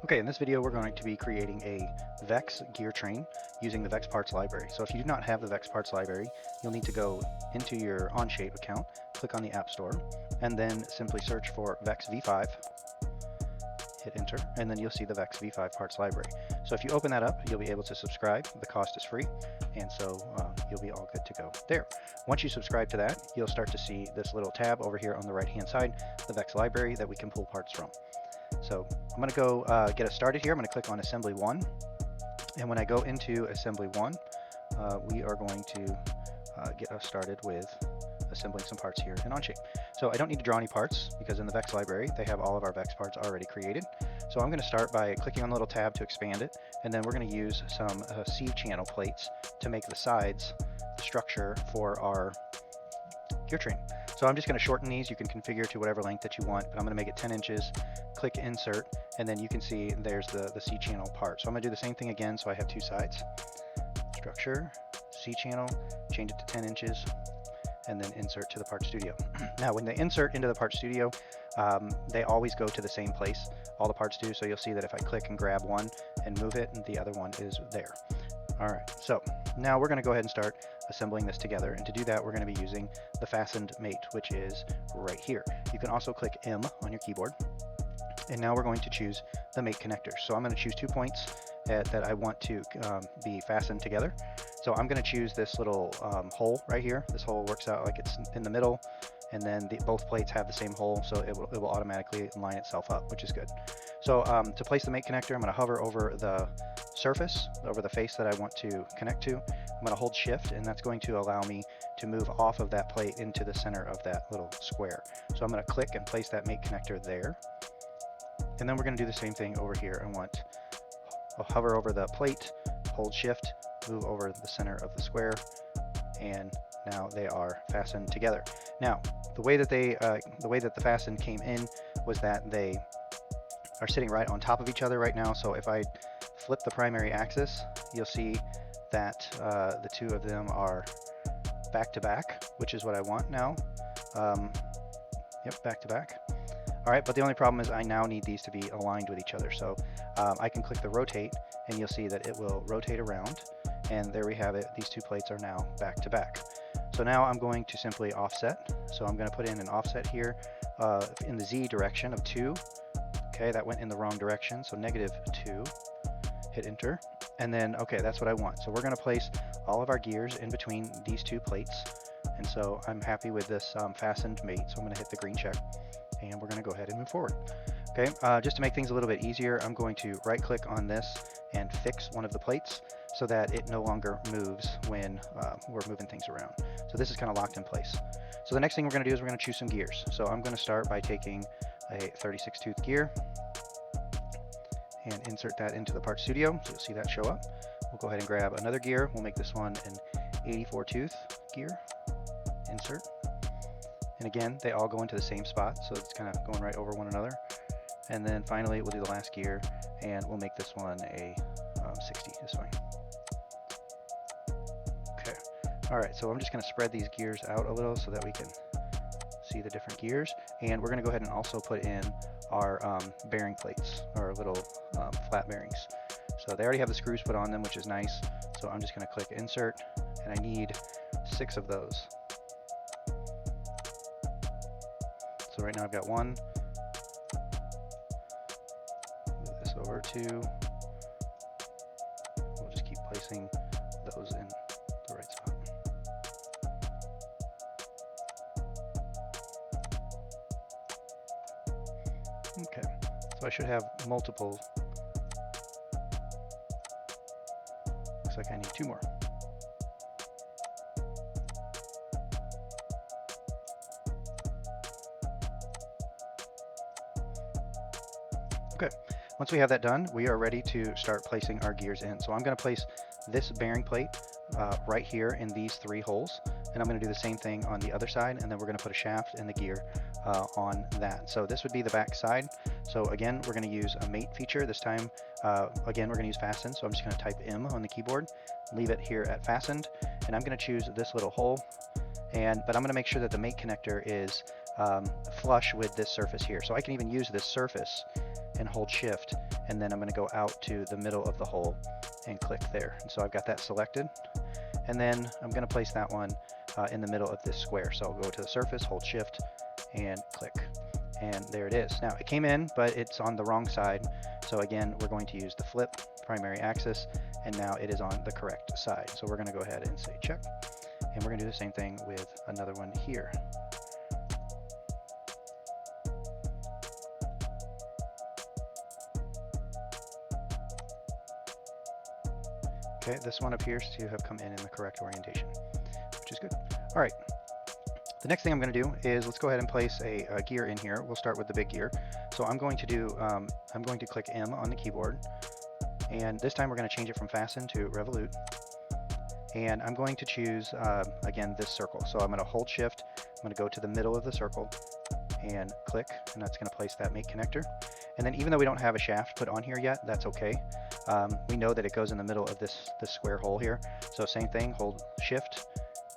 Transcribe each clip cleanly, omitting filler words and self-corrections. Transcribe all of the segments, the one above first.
Okay, in this video we're going to be creating a VEX gear train using the VEX parts library. So if you do not have the VEX parts library, you'll need to go into your Onshape account, click on the App Store, and then simply search for VEX V5, hit enter, and then you'll see the VEX V5 parts library. So if you open that up, you'll be able to subscribe. The cost is free, and so you'll be all good to go there. Once you subscribe to that, you'll start to see this little tab over here on the right-hand side, the VEX library that we can pull parts from. So I'm going to go get us started here. I'm going to click on Assembly 1. And when I go into Assembly 1, we are going to get us started with assembling some parts here in Onshape. So I don't need to draw any parts because in the VEX library, they have all of our VEX parts already created. So I'm going to start by clicking on the little tab to expand it. And then we're going to use some C-channel plates to make the sides the structure for our gear train. So I'm just going to shorten these. You can configure to whatever length that you want, but I'm going to make it 10 inches, click insert, and then you can see there's the C-channel part. So I'm going to do the same thing again so I have two sides. Structure, C-channel, change it to 10 inches, and then insert to the Part Studio. Now when they insert into the Part Studio, they always go to the same place. All the parts do, so you'll see that if I click and grab one and move it, and the other one is there. All right, so now we're going to go ahead and start assembling this together, and to do that we're going to be using the fastened mate, which is right here. You can also click M on your keyboard, and now we're going to choose the mate connector. So I'm going to choose 2 points that I want to be fastened together. So I'm going to choose this little hole right here. This hole works out like it's in the middle, and then both plates have the same hole, so it will automatically line itself up, which is good. So to place the mate connector, I'm going to hover over the surface, over the face that I want to connect to. I'm going to hold shift, and that's going to allow me to move off of that plate into the center of that little square. So I'm going to click and place that mate connector there. And then we're going to do the same thing over here. I'll hover over the plate, hold shift, move over the center of the square, and now they are fastened together. Now, the way that the fasten came in was that they are sitting right on top of each other right now. So if I flip the primary axis, you'll see that the two of them are back to back, which is what I want now. Yep, back to back. All right, but the only problem is I now need these to be aligned with each other. So I can click the rotate, and you'll see that it will rotate around, and there we have it. These two plates are now back to back. So now I'm going to simply offset. So I'm going to put in an offset here in the Z direction of 2. Okay, that went in the wrong direction, so -2. Hit enter, and then, okay, that's what I want. So we're going to place all of our gears in between these two plates, and so I'm happy with this fastened mate, so I'm going to hit the green check, and we're going to go ahead and move forward. Okay, just to make things a little bit easier, I'm going to right-click on this and fix one of the plates so that it no longer moves when we're moving things around. So this is kind of locked in place. So the next thing we're going to do is we're going to choose some gears. So I'm going to start by taking a 36-tooth gear and insert that into the Part Studio, so you'll see that show up. We'll go ahead and grab another gear. We'll make this one an 84-tooth gear. Insert. And again, they all go into the same spot, so it's kind of going right over one another. And then finally, we'll do the last gear, and we'll make this one a 60 this way. Okay. All right, so I'm just going to spread these gears out a little so that we can see the different gears. And we're going to go ahead and also put in our bearing plates, our little flat bearings. So they already have the screws put on them, which is nice. So I'm just going to click insert, and I need 6 of those. So right now I've got 1. Move this over 2. We'll just keep placing those in the right spot. Okay, so I should have multiple. Looks like I need 2 more. Okay, once we have that done, we are ready to start placing our gears in. So I'm going to place this bearing plate right here in these 3 holes, and I'm going to do the same thing on the other side, and then we're going to put a shaft and the gear on that. So this would be the back side. So again, we're going to use a mate feature. This time, again, we're going to use fasten. So I'm just going to type M on the keyboard, leave it here at fastened, and I'm going to choose this little hole. But I'm going to make sure that the mate connector is flush with this surface here. So I can even use this surface and hold shift, and then I'm going to go out to the middle of the hole and click there. And so I've got that selected, and then I'm going to place that one in the middle of this square. So I'll go to the surface, hold shift, and click. And there it is. Now it came in, but it's on the wrong side. So again, we're going to use the flip primary axis, and now it is on the correct side. So we're going to go ahead and say check. And we're going to do the same thing with another one here. Okay, this one appears to have come in the correct orientation, which is good. All right. The next thing I'm going to do is let's go ahead and place a gear in here. We'll start with the big gear. So I'm going to do, I'm going to click M on the keyboard, and this time we're going to change it from fasten to revolute. And I'm going to choose, again, this circle. So I'm going to hold shift, I'm going to go to the middle of the circle and click, and that's going to place that mate connector. And then even though we don't have a shaft put on here yet, that's okay. We know that it goes in the middle of this square hole here. So same thing, hold shift,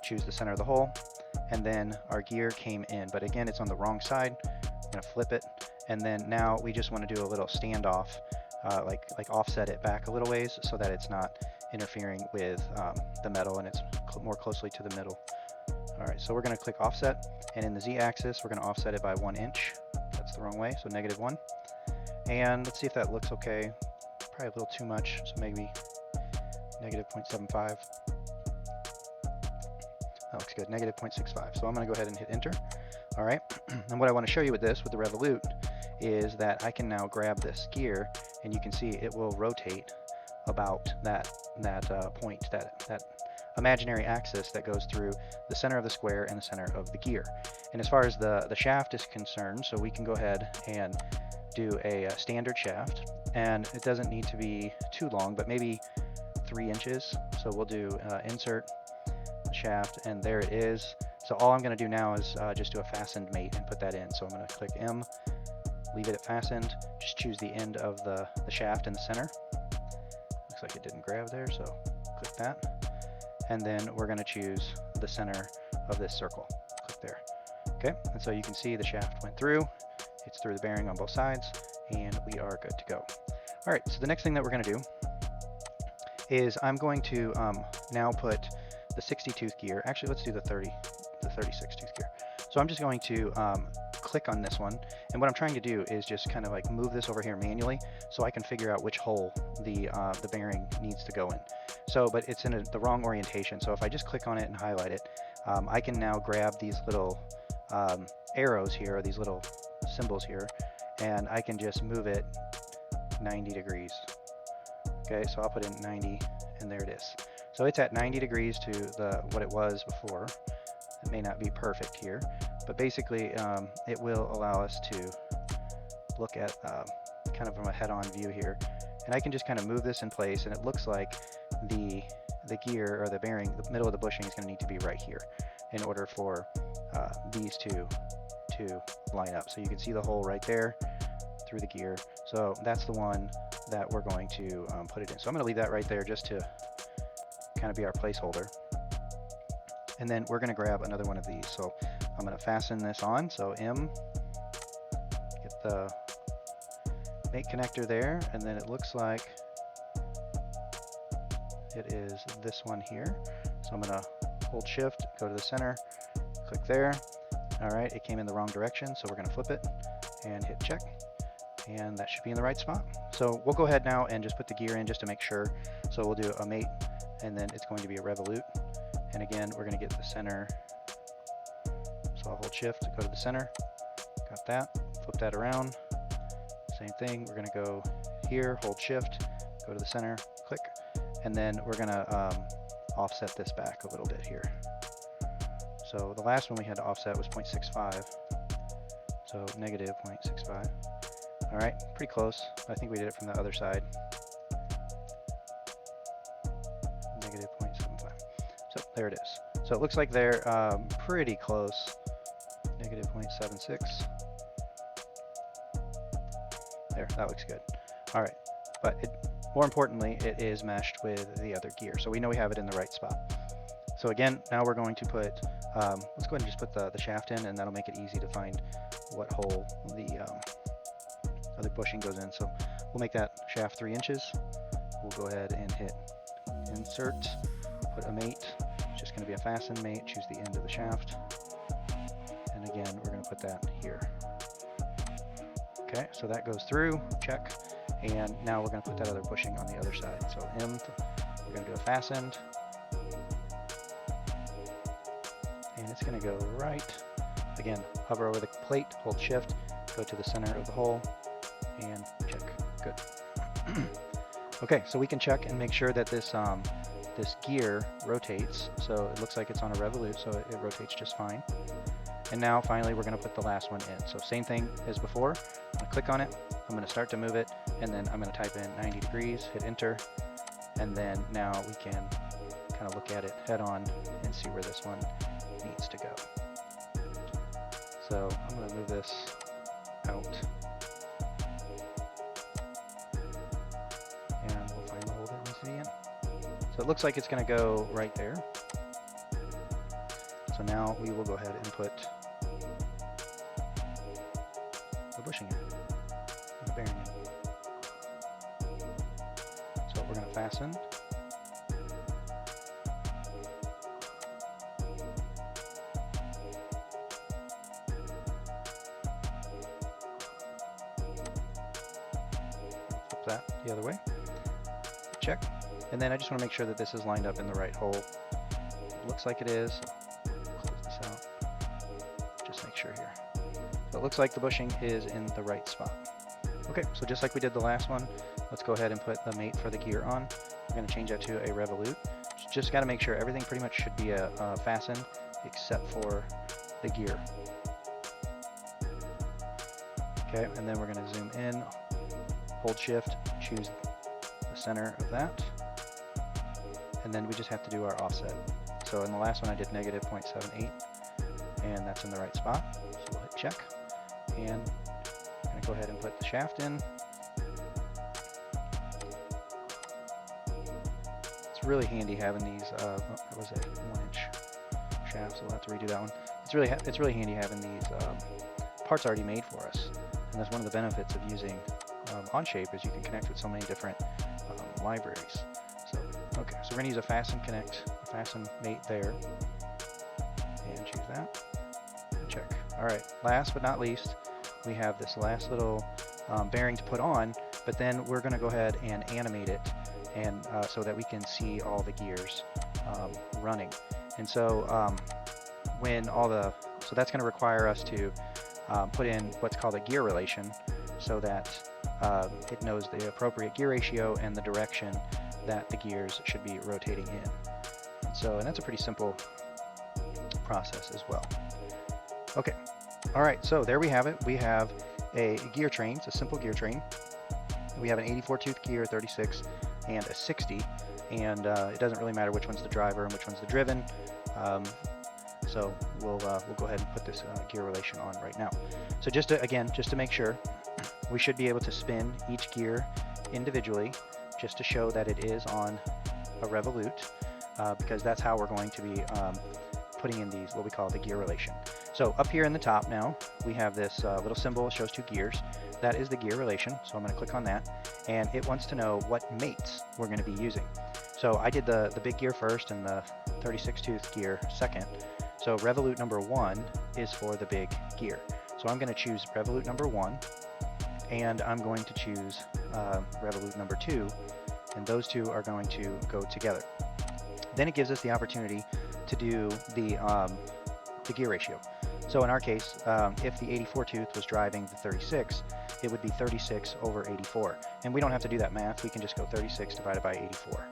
choose the center of the hole, and then our gear came in, but again, it's on the wrong side. I'm gonna flip it, and then now we just want to do a little standoff, like offset it back a little ways so that it's not interfering with the metal and it's more closely to the middle. All right, so we're going to click offset, and in the Z-axis, we're going to offset it by 1 inch. That's the wrong way, so -1. And let's see if that looks okay. Probably a little too much, so maybe -0.75. That looks good, -0.65. So I'm going to go ahead and hit enter. All right, and what I want to show you with this, with the revolute, is that I can now grab this gear, and you can see it will rotate about that point, that imaginary axis that goes through the center of the square and the center of the gear. And as far as the shaft is concerned, so we can go ahead and do a standard shaft, and it doesn't need to be too long, but maybe 3 inches. So we'll do insert shaft, and there it is. So all I'm going to do now is just do a fastened mate and put that in. So I'm going to click M, leave it at fastened, just choose the end of the shaft in the center. Looks like it didn't grab there, so click that. And then we're going to choose the center of this circle. Click there. Okay, and so you can see the shaft went through. It's through the bearing on both sides, and we are good to go. All right, so the next thing that we're going to do is I'm going to now put the 60 tooth gear. Actually, let's do the 36 tooth gear. So I'm just going to click on this one, and what I'm trying to do is just kind of like move this over here manually so I can figure out which hole the bearing needs to go in. So, but it's in the wrong orientation. So if I just click on it and highlight it, I can now grab these little arrows here, or these little symbols here, and I can just move it 90 degrees. Okay, so I'll put in 90, and there it is. So it's at 90 degrees to what it was before. It may not be perfect here, but basically it will allow us to look at kind of from a head-on view here. And I can just kind of move this in place, and it looks like the gear, or the bearing, the middle of the bushing is going to need to be right here in order for these two to line up. So you can see the hole right there through the gear. So that's the one that we're going to put it in. So I'm going to leave that right there just to kind of be our placeholder. And then we're going to grab another one of these. So I'm going to fasten this on. So M, get the mate connector there, and then it looks like it is this one here. So I'm going to hold shift, go to the center, click there. All right, it came in the wrong direction, so we're going to flip it and hit check, and that should be in the right spot. So we'll go ahead now and just put the gear in just to make sure. So we'll do a mate, and then it's going to be a revolute. And again, we're going to get the center. So I'll hold shift, go to the center, got that, flip that around. Same thing, we're going to go here, hold shift, go to the center, click, and then we're going to offset this back a little bit here. So the last one we had to offset was 0.65, so -0.65. All right, pretty close. I think we did it from the other side. -0.75. So there it is. So it looks like they're pretty close. -0.76. There, that looks good. All right, but more importantly, it is meshed with the other gear, so we know we have it in the right spot. So again, now we're going to put Let's go ahead and just put the shaft in, and that'll make it easy to find what hole the other bushing goes in. So we'll make that shaft 3 inches. We'll go ahead and hit insert, put a mate. It's just going to be a fasten mate. Choose the end of the shaft. And again, we're going to put that here. Okay, so that goes through, check. And now we're going to put that other bushing on the other side. So we're going to do a fastened. And it's going to go right. Again, hover over the plate, hold shift, go to the center of the hole, and check. Good. Okay, so we can check and make sure that this this gear rotates. So it looks like it's on a revolute, so it rotates just fine. And now finally we're going to put the last one in. So same thing as before. I'm going to click on it, I'm going to start to move it, and then I'm going to type in 90 degrees, hit enter, and then now we can kind of look at it head on and see where this one needs to go. So I'm going to move this out, and we'll find the hole that needs to be in. So it looks like it's going to go right there. So now we will go ahead and put the bushing in, the bearing in. So we're going to fasten. Flip that the other way. Check. And then I just want to make sure that this is lined up in the right hole. It looks like it is. Close this out. Just make sure here. So it looks like the bushing is in the right spot. Okay, so just like we did the last one, let's go ahead and put the mate for the gear on. We're going to change that to a revolute. Just got to make sure everything pretty much should be fastened except for the gear. Okay, and then we're going to zoom in, hold shift, choose the center of that, and then we just have to do our offset. So in the last one I did -0.78, and that's in the right spot. So we'll hit check, and I'm going to go ahead and put the shaft in. It's really handy having these, what was it, 1-inch shafts, so we'll have to redo that one. It's really handy having these parts already made for us, and that's one of the benefits of using Onshape is you can connect with so many different libraries. So, okay, so we're going to use a fasten connect, a fasten mate there, and choose that, and check. All right, last but not least, we have this last little bearing to put on, but then we're going to go ahead and animate it, and so that we can see all the gears running. And so so that's going to require us to put in what's called a gear relation, so that it knows the appropriate gear ratio and the direction that the gears should be rotating in. And that's a pretty simple process as well. Okay, all right, so there we have it. We have a gear train. It's a simple gear train. We have an 84 tooth gear, 36, and a 60, and it doesn't really matter which one's the driver and which one's the driven. So we'll go ahead and put this gear relation on right now. So just to make sure, we should be able to spin each gear individually just to show that it is on a revolute, because that's how we're going to be putting in these, what we call the gear relation. So up here in the top now, we have this little symbol that shows 2 gears. That is the gear relation, so I'm going to click on that, and it wants to know what mates we're going to be using. So I did the big gear first and the 36 tooth gear second. So revolute number 1 is for the big gear. So I'm going to choose revolute number 1, and I'm going to choose revolute number 2, and those two are going to go together. Then it gives us the opportunity to do the gear ratio. So in our case, if the 84 tooth was driving the 36, it would be 36 over 84. And we don't have to do that math, we can just go 36 divided by 84.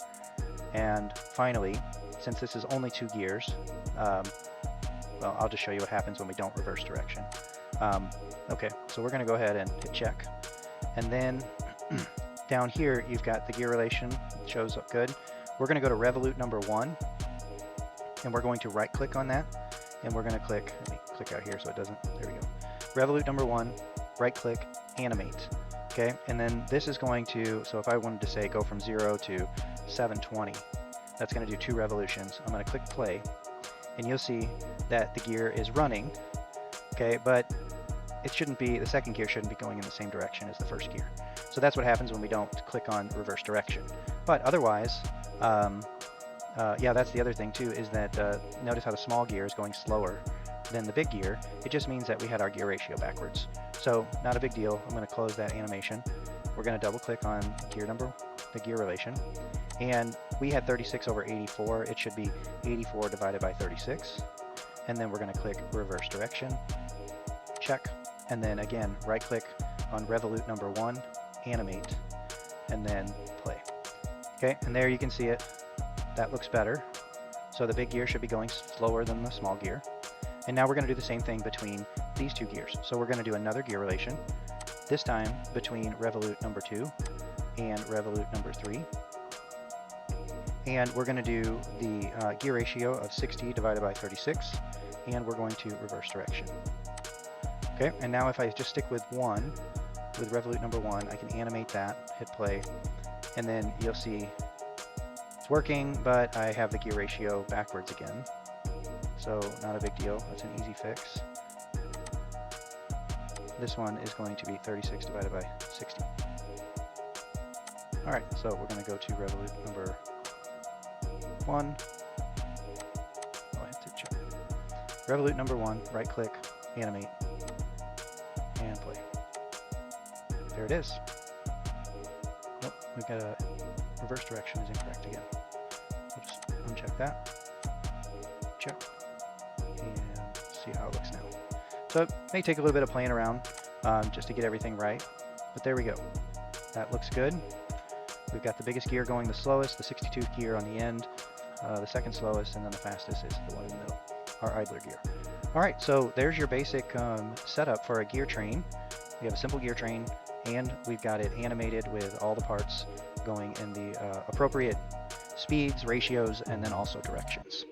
And finally, since this is only 2 gears, well, I'll just show you what happens when we don't reverse direction. Okay, so we're going to go ahead and hit check. And then down here, you've got the gear relation. It shows up good. We're going to go to revolute number 1, and we're going to right click on that. And we're going to click, let me click out here so it doesn't, there we go. Revolute number 1, right click, animate. Okay, and then this is going to, so if I wanted to say go from 0 to 720, that's going to do 2 revolutions. I'm going to click play. and you'll see that the gear is running, okay, but it shouldn't be, the second gear shouldn't be going in the same direction as the first gear. So that's what happens when we don't click on reverse direction. But otherwise, yeah, that's the other thing too, is that notice how the small gear is going slower than the big gear. It just means that we had our gear ratio backwards. So not a big deal. I'm going to close that animation. We're going to double click on the gear relation, and we had 36/84. It should be 84 divided by 36. And then we're going to click reverse direction, check, and then again right click on revolute number 1, animate, and then play. Okay, and there you can see it. That looks better. So the big gear should be going slower than the small gear. And now we're going to do the same thing between these two gears. So we're going to do another gear relation, this time between revolute number 2 and revolute number 3. And we're going to do the gear ratio of 60 divided by 36, and we're going to reverse direction. Okay, and now if I just stick with 1, with revolute number 1, I can animate that, hit play, and then you'll see it's working, but I have the gear ratio backwards again. So not a big deal, that's an easy fix. This one is going to be 36 divided by 60. Alright, so we're going to go to revolute number 1. Oh, I have to check. Revolute number 1, right click, animate, and play. There it is. Nope, we've got a reverse direction is incorrect again. We'll just uncheck that. Check. And see how it looks now. So it may take a little bit of playing around just to get everything right, but there we go. That looks good. We've got the biggest gear going the slowest, the 62th gear on the end, the second slowest, and then the fastest is the one in the middle, our idler gear. All right, so there's your basic setup for a gear train. We have a simple gear train, and we've got it animated with all the parts going in the appropriate speeds, ratios, and then also directions.